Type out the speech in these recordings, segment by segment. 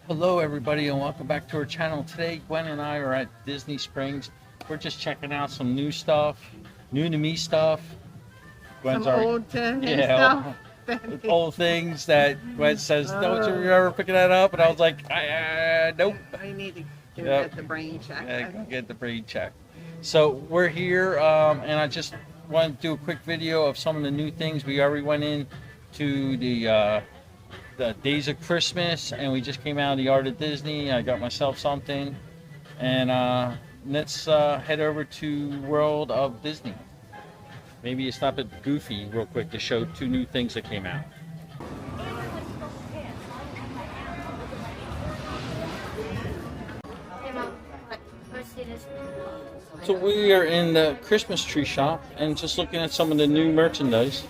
Hello everybody and welcome back to our channel. Today Gwen and I are at Disney Springs. We're just checking out some new stuff, new to me stuff. Gwen's Some old stuff. old things that Gwen says, don't you remember picking that up? And I was like, nope. I need to get the brain check. Yeah, get the brain check. So we're here and I just want to do a quick video of some of the new things. We already went in to the Days of Christmas, and we just came out of the Art of Disney. I got myself something, and let's head over to World of Disney. Maybe stop at Goofy real quick to show two new things that came out. So we are in the Christmas tree shop and just looking at some of the new merchandise.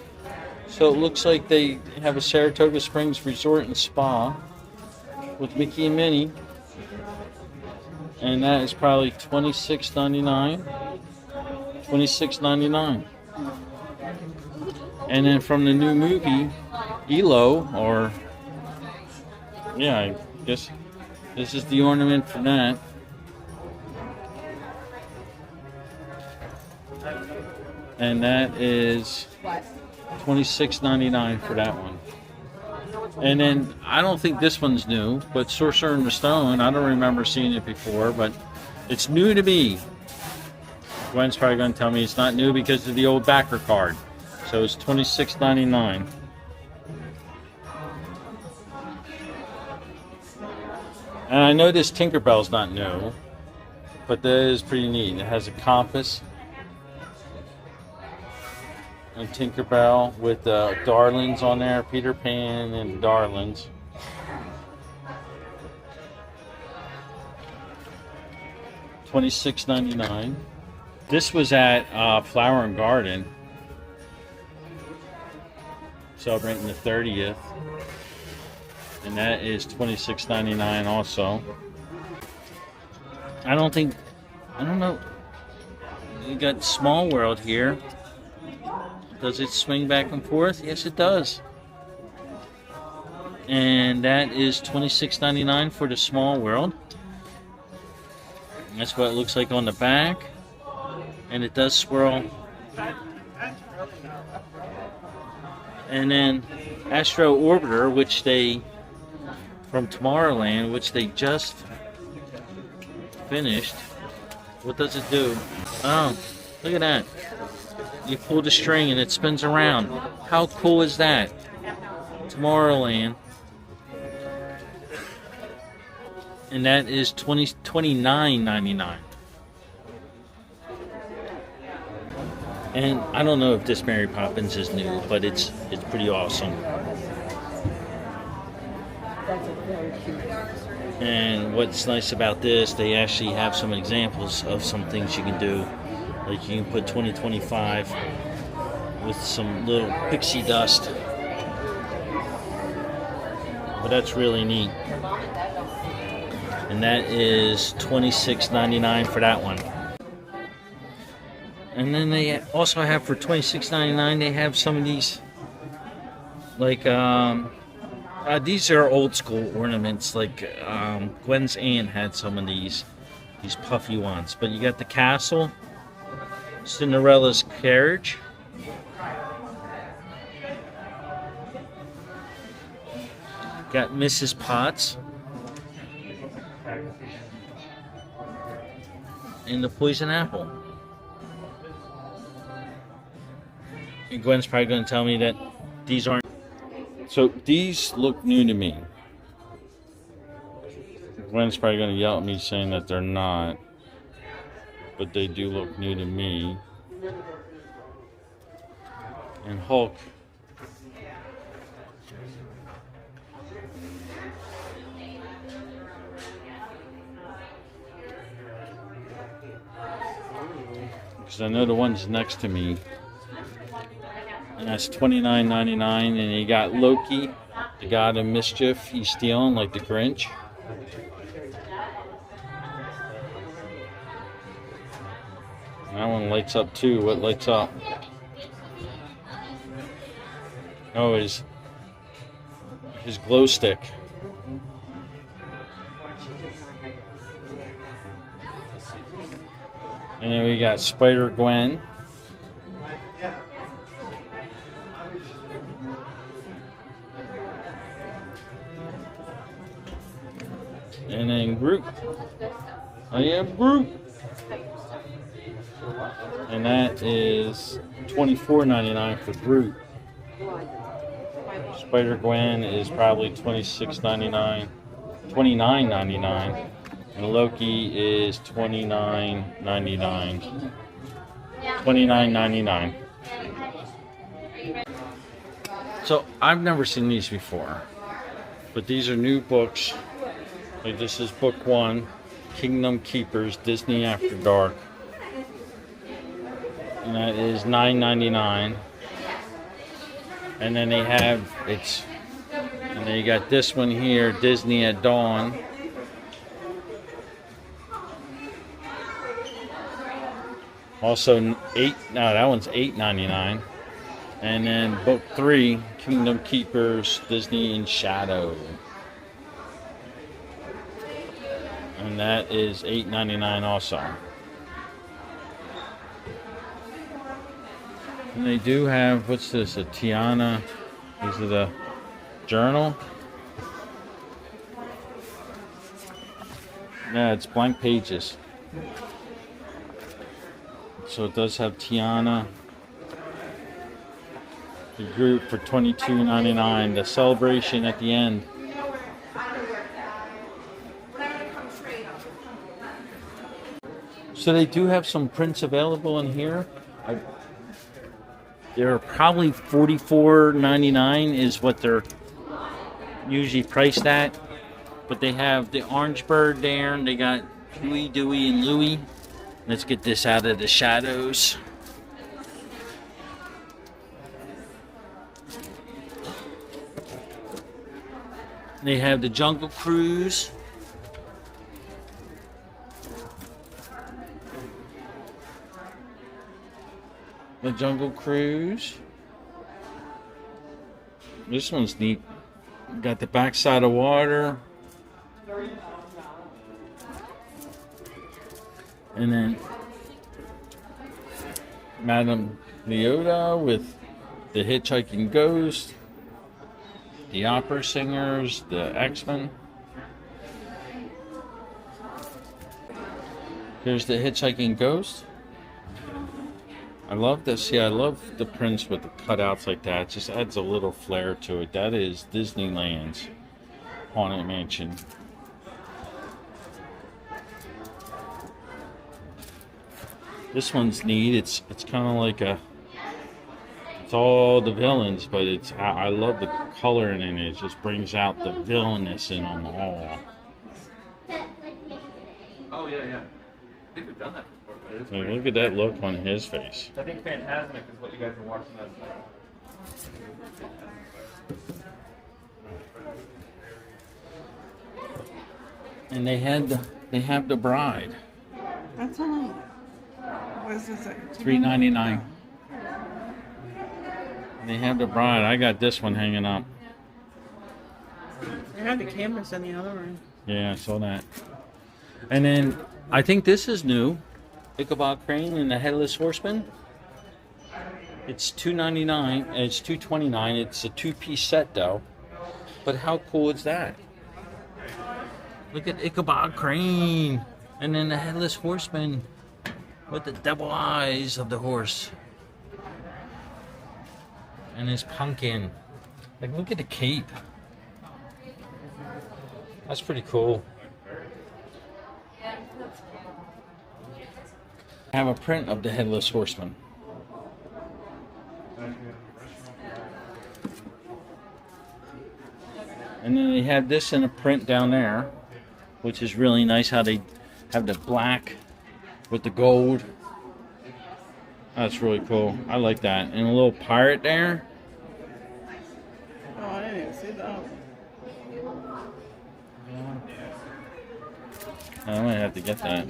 So it looks like they have a Saratoga Springs Resort and Spa with Mickey and Minnie. And that is probably $26.99. $26.99. And then from the new movie, ELO, or yeah, I guess this is the ornament for that. And that is $26.99 for that one. And then I don't think this one's new, but Sorcerer in the Stone, I don't remember seeing it before, but it's new to me. Gwen's probably going to tell me it's not new because of the old backer card. So it's $26.99. And I know this Tinkerbell's not new, but that is pretty neat. It has a compass and Tinkerbell with Darlings on there, Peter Pan and Darlings. $26.99. This was at Flower and Garden, celebrating the 30th, and that is $26.99 also. I don't know. You got Small World here. Does it swing back and forth? Yes, it does. And that is $26.99 for the Small World. And that's what it looks like on the back. And it does swirl. And then Astro Orbiter, which they, from Tomorrowland, which they just finished. What does it do? Oh, look at that. You pull the string and it spins around. How cool is that? Tomorrowland. And that is $29.99. And I don't know if this Mary Poppins is new, but it's pretty awesome. And what's nice about this, they actually have some examples of some things you can do. Like you can put 2025 with some little pixie dust. But that's really neat. And that is $26.99 for that one. And then they also have for $26.99, they have some of these, like, these are old school ornaments. Like Gwen's aunt had some of these puffy ones. But you got the castle, Cinderella's carriage, got Mrs. Potts, and the poison apple. And Gwen's probably going to tell me that these aren't. So these look new to me. Gwen's probably going to yell at me saying that they're not. But they do look new to me. And Hulk. Because I know the one's next to me. And that's $29.99. And you got Loki, the god of mischief. He's stealing like the Grinch. That one lights up too. What lights up? Oh, his glow stick. And then we got Spider-Gwen. And then Groot. Oh yeah, Groot. And that is $24.99 for Groot. Spider-Gwen is probably $26.99, $29.99. And Loki is $29.99. $29.99. So I've never seen these before, but these are new books. Like this is book 1, Kingdom Keepers, Disney After Dark. And that is $9.99. And then they have and then you got this one here, Disney at Dawn. Also that one's $8.99. And then book 3, Kingdom Keepers, Disney in Shadow. And that is $8.99 also. And they do have, what's this, a Tiana, these are the journal. Yeah, it's blank pages. So it does have Tiana. The group for $22.99. The celebration at the end. So they do have some prints available in here. They're probably $44.99 is what they're usually priced at. But they have the Orange Bird there, and they got Huey, Dewey, and Louie. Let's get this out of the shadows. They have the Jungle Cruise. The Jungle Cruise. This one's neat. Got the backside of water. And then Madame Leota with the Hitchhiking Ghost. The Opera Singers. The X-Men. Here's the Hitchhiking Ghost. I love this. See, I love the prints with the cutouts like that. It just adds a little flair to it. That is Disneyland's Haunted Mansion. This one's neat. It's kind of like it's all the villains, but I love the color in it. It just brings out the villainous in them all. Oh yeah. I think we've done that before. So look at that look on his face. I think Phantasmic is what you guys were watching last night. And they have the bride. That's only, what is this? $3.99. And they have the bride. I got this one hanging up. They had the cameras in the other room. Yeah, I saw that. And then I think this is new. Ichabod Crane and the Headless Horseman. It's $2.99 and it's $2.29. It's a 2-piece set though. But how cool is that? Look at Ichabod Crane and then the Headless Horseman with the double eyes of the horse. And his pumpkin. Like, look at the cape. That's pretty cool. I have a print of the Headless Horseman. And then they have this in a print down there, which is really nice how they have the black with the gold. That's really cool. I like that. And a little pirate there. Oh, I didn't even see that. I might have to get that.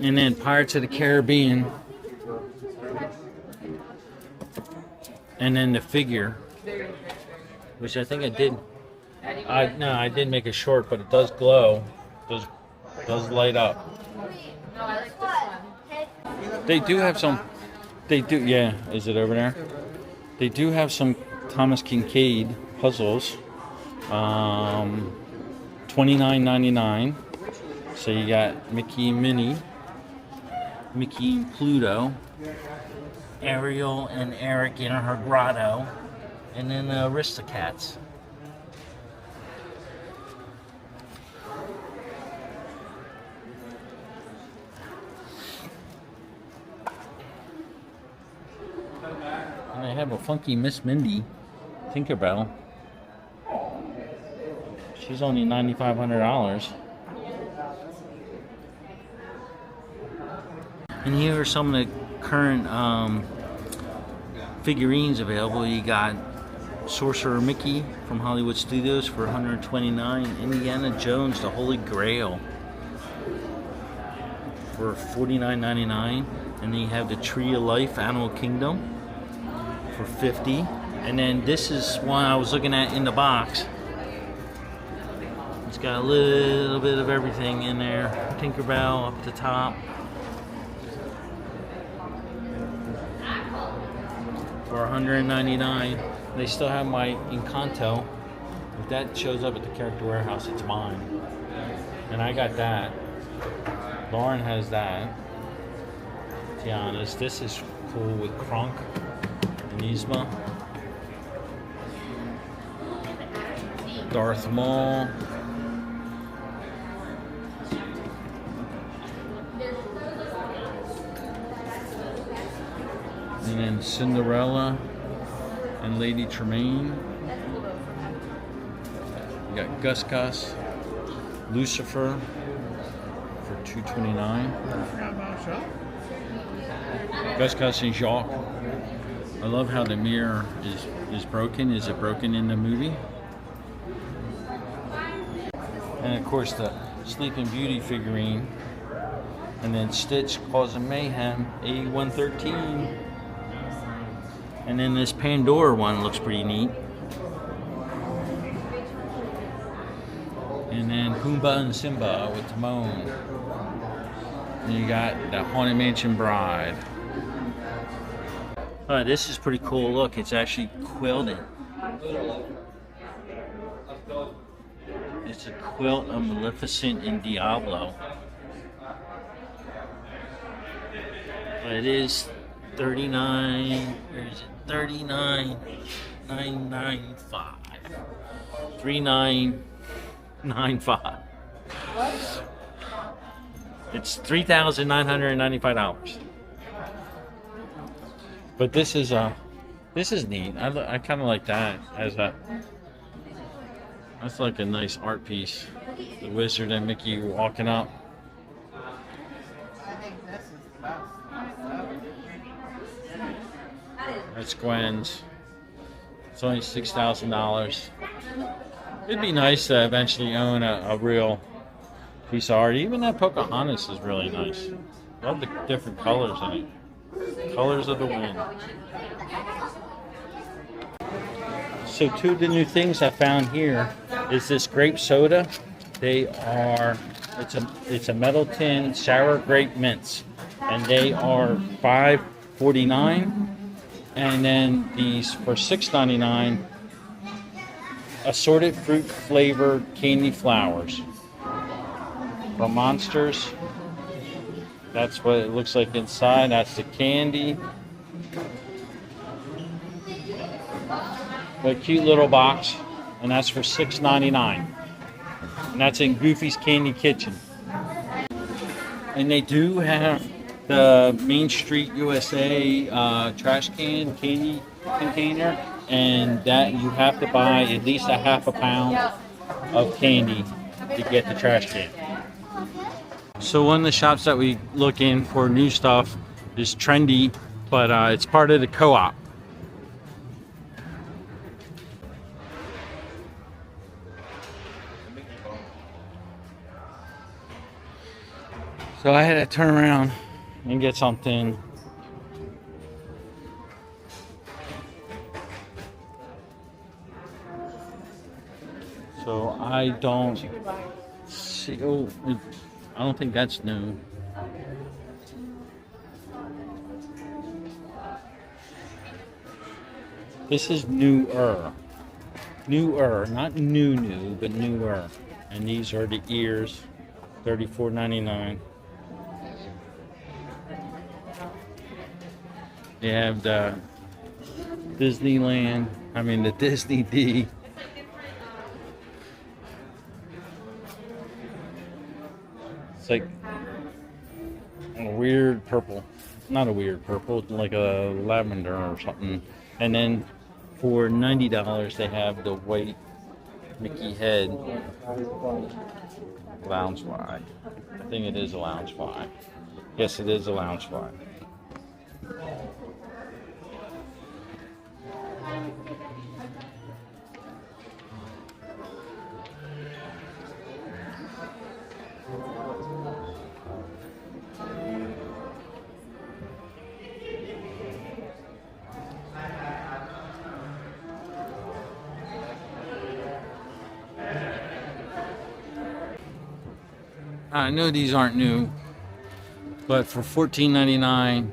And then Pirates of the Caribbean. And then the figure, which I think I did No, I did make it short, but it does glow. Does light up. No, I like this one. They do have some. They do, yeah. Is it over there? They do have some Thomas Kincaid puzzles. $29.99. So you got Mickey and Minnie, Mickey and Pluto, Ariel and Eric in her grotto, and then the Aristocats. And I have a funky Miss Mindy Tinkerbell. She's only $9,500. And here are some of the current figurines available. You got Sorcerer Mickey from Hollywood Studios for $129. Indiana Jones, the Holy Grail, for $49.99. And then you have the Tree of Life, Animal Kingdom, for $50. And then this is one I was looking at in the box. It's got a little bit of everything in there. Tinkerbell up the top. For $199. They still have my Encanto. If that shows up at the Character Warehouse, it's mine. And I got that. Lauren has that. Tiana's. This is cool with Kronk and Yzma. Darth Maul. And then Cinderella and Lady Tremaine. You got Gus Gus, Lucifer for $229. I forgot about Shaw. Gus Gus and Jacques. I love how the mirror is broken. Is it broken in the movie? And of course the Sleeping Beauty figurine. And then Stitch causing mayhem, A113. And then this Pandora one looks pretty neat. And then Pumbaa and Simba with Timon. And you got the Haunted Mansion Bride. Alright, this is pretty cool. Look, it's actually quilted. It's a quilt of Maleficent and Diablo. But it is $39. Where is it? $39,995. $39,995. It's $3,995. But this is neat. I kind of like that as a. That's like a nice art piece. The wizard and Mickey walking up. I think this is the best. That's Gwen's. It's only $6,000. It'd be nice to eventually own a real piece of art. Even that Pocahontas is really nice. Love the different colors in it. Colors of the wind. So two of the new things I found here is this grape soda. It's a metal tin sour grape mints, and they are $5.49. And then these for $6.99, assorted fruit flavored candy flowers from Monsters. That's what it looks like inside. That's the candy. A cute little box, and that's for $6.99. And that's in Goofy's Candy Kitchen. And they do have the Main Street USA trash can candy container, and that you have to buy at least a half a pound of candy to get the trash can. So one of the shops that we look in for new stuff is Trendy, but it's part of the co-op. So I had to turn around and get something. So I don't see. Oh, I don't think that's new. This is newer. Newer, not new, but newer. And these are the ears, $34.99. They have the Disneyland, the Disney D. It's like a weird purple. Not a weird purple, like a lavender or something. And then for $90, they have the white Mickey head Loungefly. I think it is a Loungefly. Yes, it is a Loungefly. I know these aren't new, but for $14.99,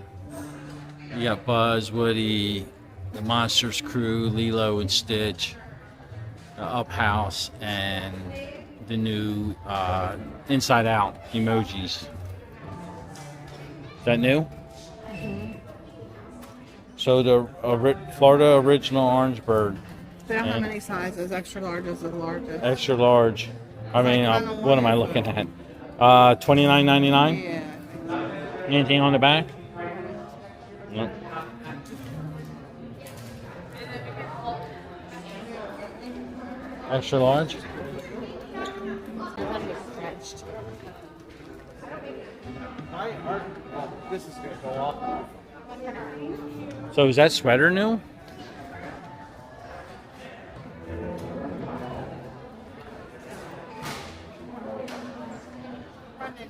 you got Buzz, Woody, the Monsters Crew, Lilo and Stitch, the Up House, and the new Inside Out emojis. Is that new? Mm-hmm. So the Florida Original Orange Bird. They don't have many sizes. Extra large is the largest. Extra large. What am I looking at? $29.99. Yeah. Anything on the back? No. Extra large. This is gonna go off. So is that sweater new?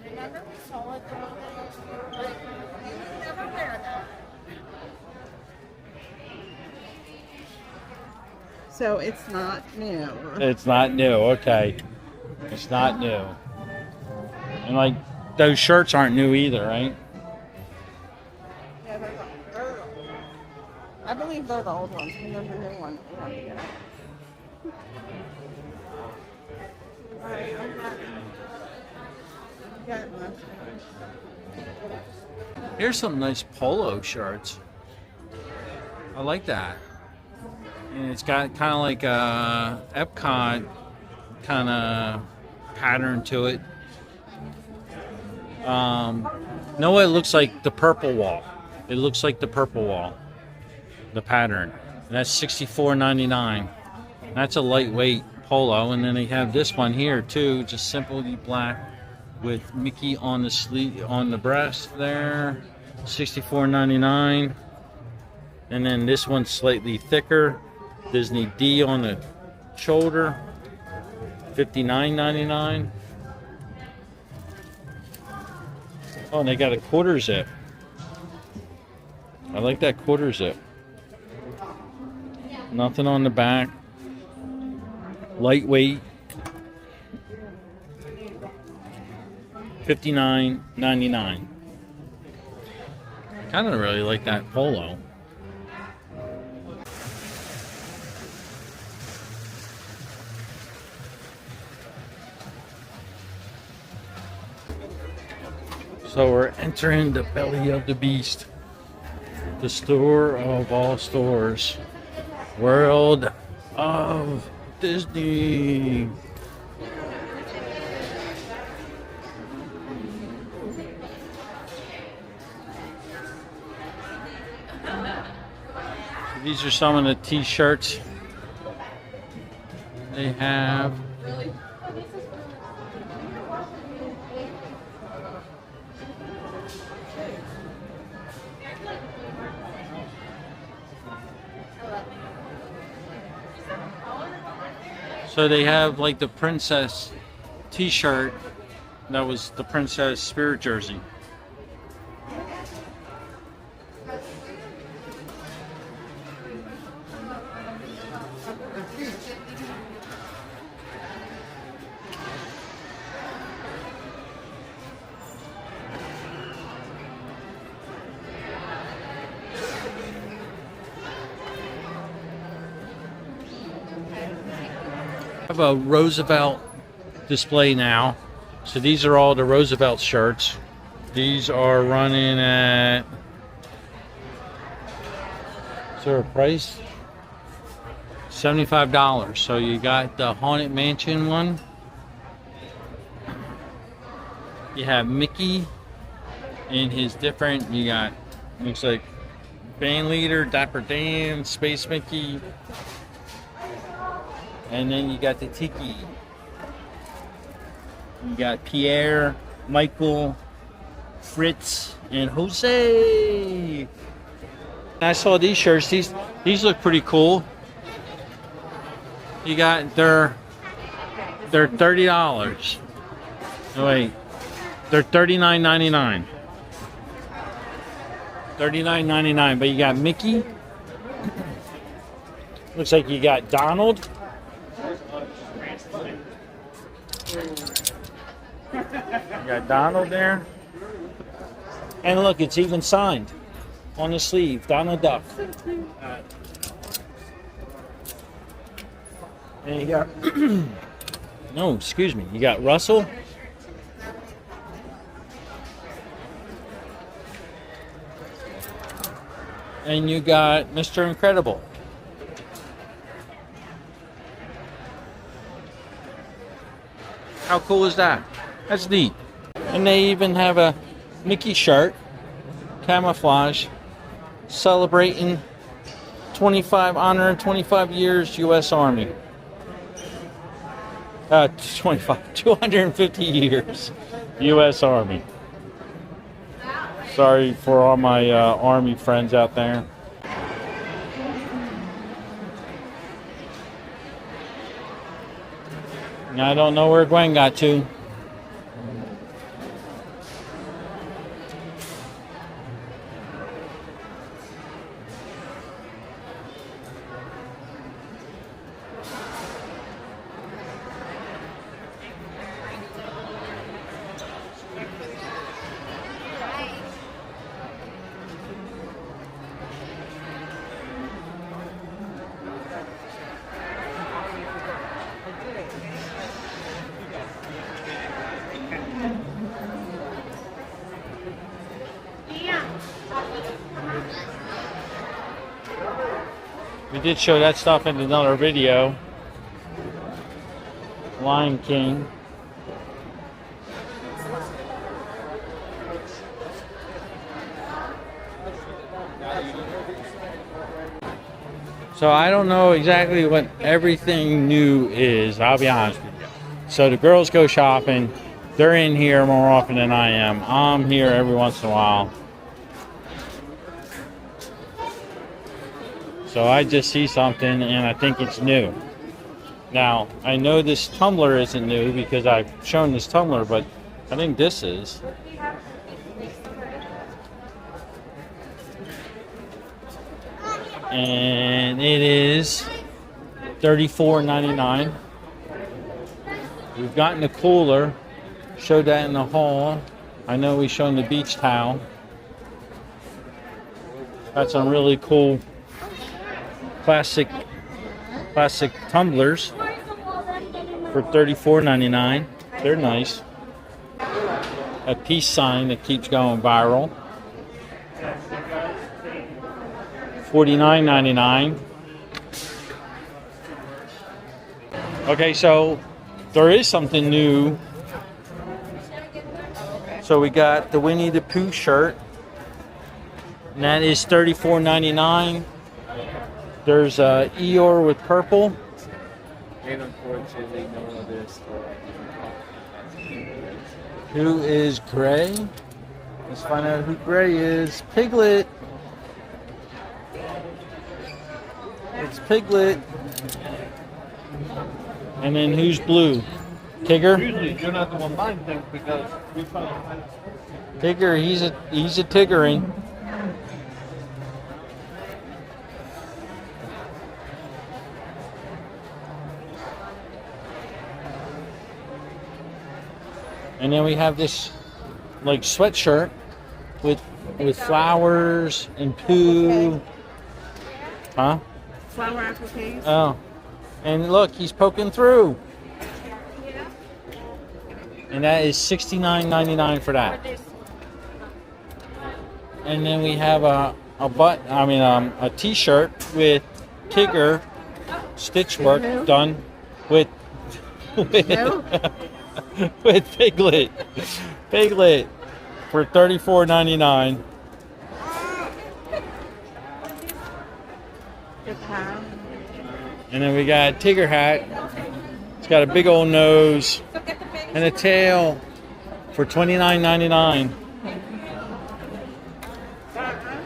Remember we saw it the other day? Like, you never wear that. So it's not new. It's not new. Okay. It's not new. And like those shirts aren't new either, right? Yeah, I believe they're the old ones. And there's a new one. Here's some nice polo shirts. I like that. And it's got kind of like a Epcot kind of pattern to it. No, it looks like the purple wall. It looks like the purple wall. The pattern. And that's $64.99. That's a lightweight polo. And then they have this one here too, just simply black with Mickey on the sleeve, on the breast there. $64.99. And then this one's slightly thicker. Disney D on the shoulder. $59.99. Oh, and they got a quarter zip. I like that quarter zip. Nothing on the back. Lightweight. $59.99. Kind of really like that polo. So we're entering the belly of the beast. The store of all stores. World of Disney. These are some of the t-shirts they have. So they have like the princess t-shirt that was the princess spirit jersey. have a Roosevelt display now. So these are all the Roosevelt shirts. These are running at, is there a price? $75. So you got the Haunted Mansion one. You have Mickey in his different, you got, looks like band leader, Dapper Dan, Space Mickey. And then you got the Tiki. You got Pierre, Michael, Fritz, and Jose. I saw these shirts. These look pretty cool. You got they're $30. Oh, wait, they're $39.99. $39.99. But you got Mickey. Looks like you got Donald. You got Donald there. And look, it's even signed on the sleeve. Donald Duck. And you got no, excuse me. You got Russell. And you got Mr. Incredible. How cool is that? That's neat. And they even have a Mickey shirt, camouflage, celebrating 25 years U.S. Army. 250 years U.S. Army. Sorry for all my Army friends out there. I don't know where Gwen got to. We did show that stuff in another video. Lion King. So I don't know exactly what everything new is, I'll be honest with you. So the girls go shopping. They're in here more often than I am. I'm here every once in a while. So I just see something and I think it's new. Now, I know this tumbler isn't new because I've shown this tumbler, but I think this is. And it is $34.99. We've gotten a cooler. Showed that in the haul. I know we've shown the beach towel. Got some really cool plastic tumblers for $34.99. They're nice. A peace sign that keeps going viral. $49.99. Okay, so there is something new. So we got the Winnie the Pooh shirt, and that is $34.99. There's Eeyore with purple. And unfortunately, no other store. Who is Gray? Let's find out who Gray is. Piglet. It's Piglet. And then who's blue? Tigger? Usually, you're not the one buying things because we find Tigger, he's a Tiggering. And then we have this like sweatshirt with flowers and Pooh. Huh? Flower appliques. Oh. And look, he's poking through. And that is $69.99 for that. And then we have a t-shirt with Tigger stitch work done with with Piglet for $34.99. And then we got a Tigger hat. It's got a big old nose and a tail for $29.99.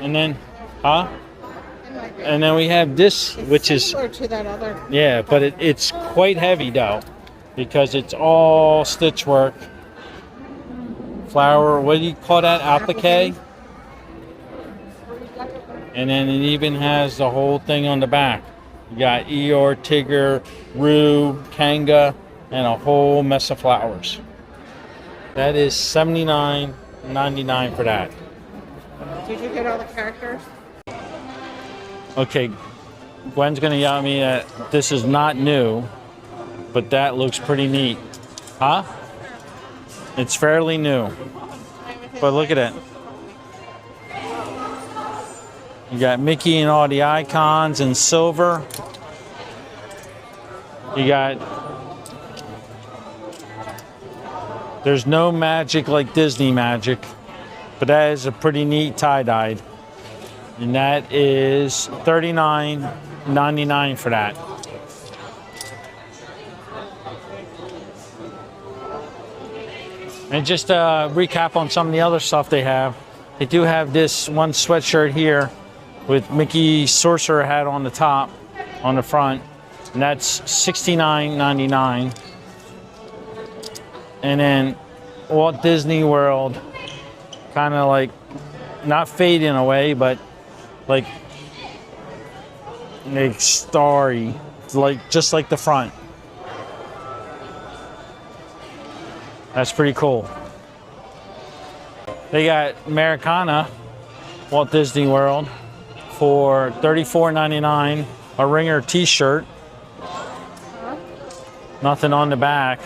And then, and then we have this, which is similar to that other. yeah, but it's quite heavy though, because it's all stitch work. Flower, what do you call that? Applique. And then it even has the whole thing on the back. You got Eeyore, Tigger, Roo, Kanga, and a whole mess of flowers. That is $79.99 for that. Did you get all the characters? Okay, Gwen's gonna yell at me that this is not new, but that looks pretty neat. Huh? It's fairly new. But look at it. You got Mickey and all the icons in silver. You got... There's no magic like Disney magic, but that is a pretty neat tie-dyed. And that is $39.99 for that. And just to recap on some of the other stuff they have. They do have this one sweatshirt here with Mickey's sorcerer hat on the top, on the front. And that's $69.99. And then Walt Disney World, kind of like, not fading away, but like starry, like just like the front. That's pretty cool. They got Americana, Walt Disney World, for $34.99. A Ringer t-shirt. Nothing on the back.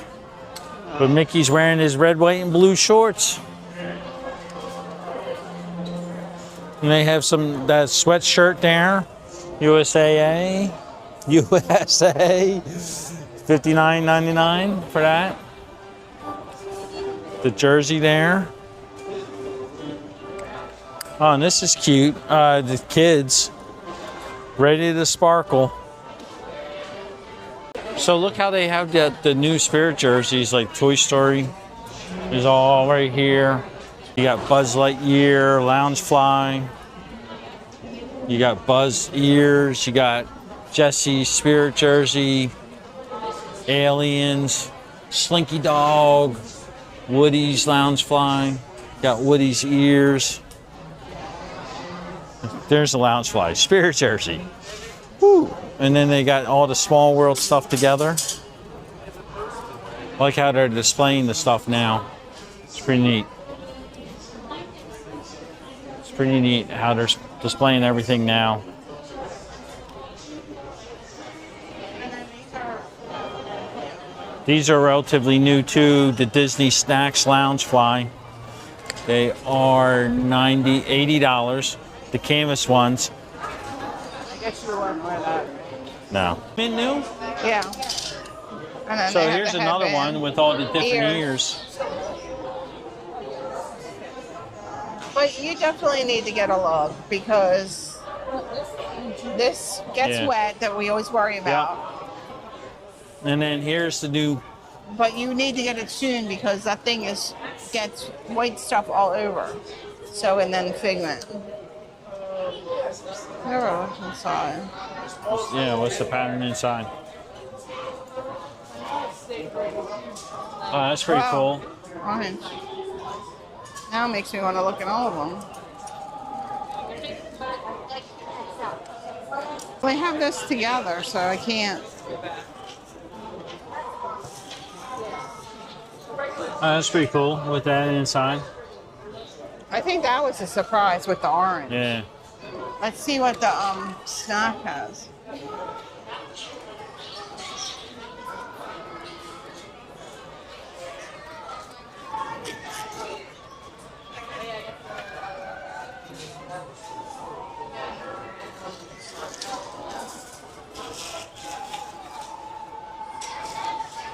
But Mickey's wearing his red, white, and blue shorts. And they have that sweatshirt there. USA. $59.99 for that. The jersey there. Oh, and this is cute. The kids ready to sparkle. So look how they have the new Spirit jerseys, like Toy Story is all right here. You got Buzz Lightyear, Loungefly. You got Buzz ears. You got Jesse's Spirit jersey, Aliens, Slinky Dog, Woody's Loungefly. Got Woody's ears. There's the Loungefly Spirit jersey. Woo! And then they got all the Small World stuff together. I like how they're displaying the stuff now. It's pretty neat. It's pretty neat how they're displaying everything now. These are relatively new too, the Disney Snacks Loungefly. They are $80. The canvas ones. I guess you wouldn't wear that. No. Been new? Yeah. And then So they have here's the another headband. one with all the different ears. But you definitely need to get a lug because this gets wet that we always worry about. And then here's the new. But you need to get it soon because that thing gets white stuff all over. So, and then Figment. Never looked inside. Yeah, what's the pattern inside? Oh, that's pretty cool. Orange. Now it makes me want to look at all of them. They have this together, so I can't. That's pretty cool with that inside. I think that was a surprise with the orange. Yeah. Let's see what the snack has.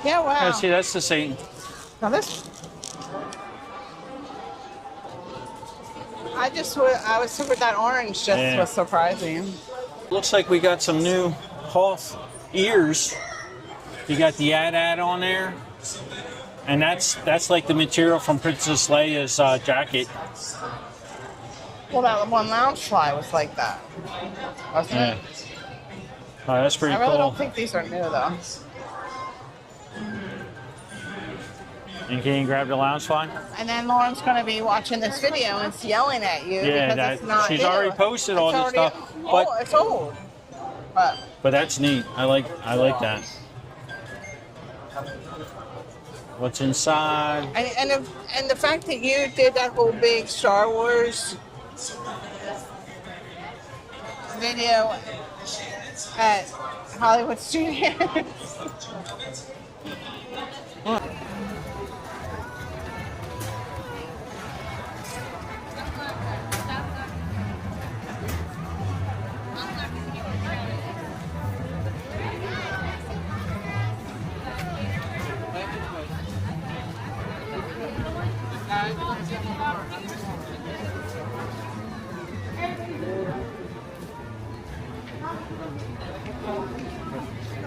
Yeah, wow. Yeah, see, that's the same. Now this, I was super that orange just Yeah. was surprising. Looks like we got some new Hoth ears. You got the ad on there, and that's like the material from Princess Leia's jacket. Well, that one Loungefly was like that, wasn't Yeah. it? Oh, that's pretty I really cool. don't think these are new though. And can you grab the Loungefly? And then Lauren's going to be watching this video and it's yelling at you Yeah, because it's not she's new. already posted all It's this already- stuff. Oh, it's old. But that's neat. I like that. What's inside? And the fact that you did that whole big Star Wars video at Hollywood Studios.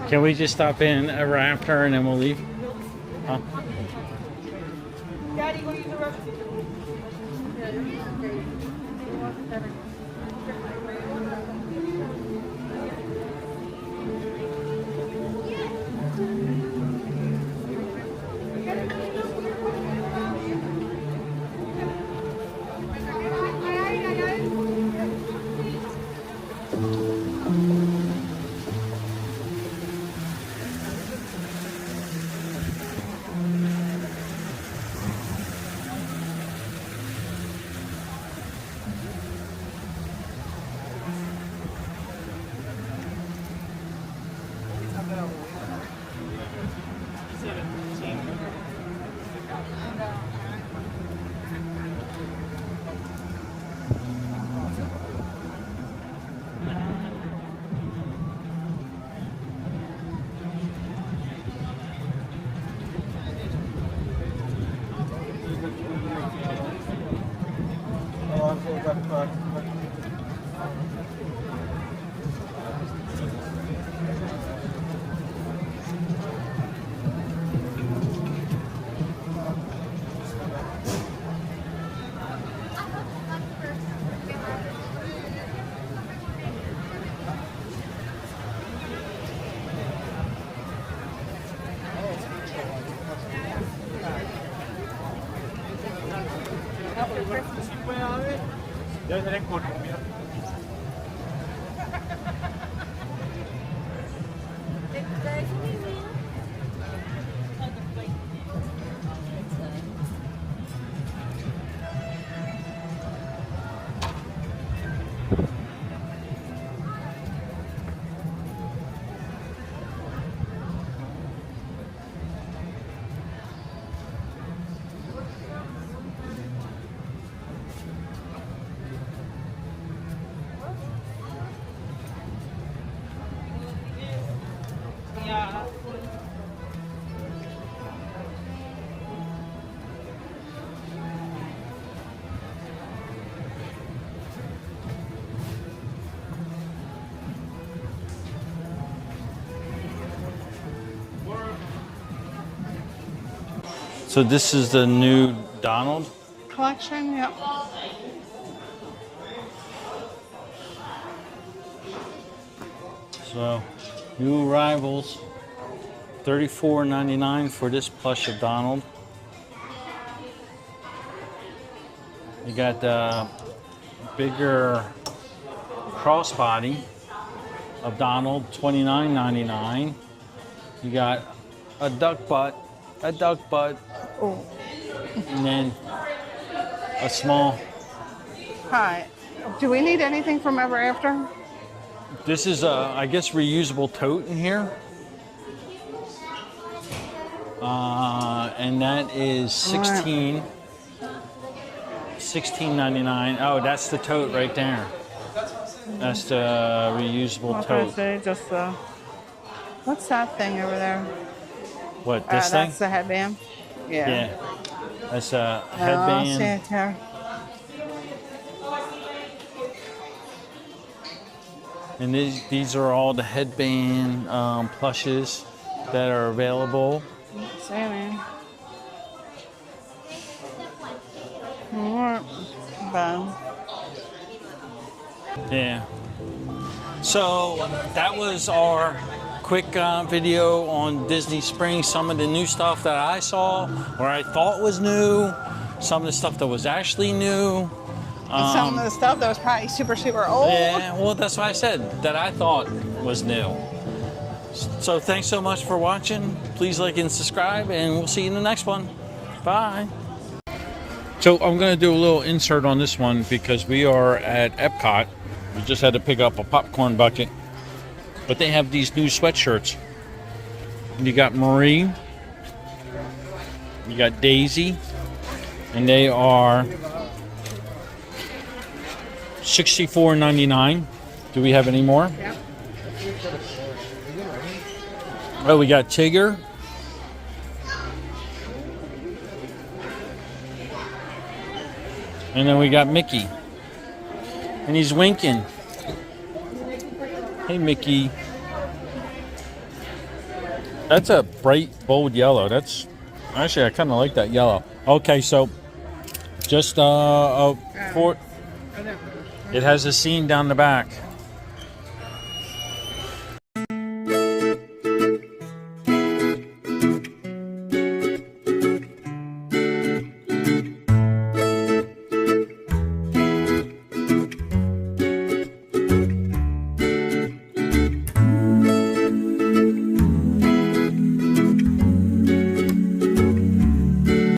Can we just stop in a Raptor and then we'll leave? Huh? Daddy, will you use the rubber? So this is the new Donald. Collection, yep. So new arrivals, $34.99 for this plush of Donald. You got the bigger crossbody of Donald, $29.99. You got a duck butt, Oh. and then a small. Hi. Do we need anything from Ever After? This is a, I guess, reusable tote in here. And that is $16.99. Oh, that's the tote right there. That's the reusable tote. Say just what's that thing over there? What, this thing? That's the headband. Yeah. Yeah. That's a Oh, headband. Santa. And these are all the headband plushes that are available. Santa. More. Boom. Yeah. So that was our quick video on Disney Springs. Some of the new stuff that I saw or I thought was new. Some of the stuff that was actually new. Some of the stuff that was probably super, super old. Yeah, well, that's what I said, that I thought was new. So thanks so much for watching. Please like and subscribe, and we'll see you in the next one. Bye. So I'm going to do a little insert on this one because we are at Epcot. We just had to pick up a popcorn bucket. But they have these new sweatshirts. You got Marie. You got Daisy. And they are $64.99. Do we have any more? Yep. Oh, we got Tigger. And then we got Mickey. And he's winking. Hey, Mickey. That's a bright, bold yellow. That's actually, I kind of like that yellow. Okay, so just it has a scene down the back.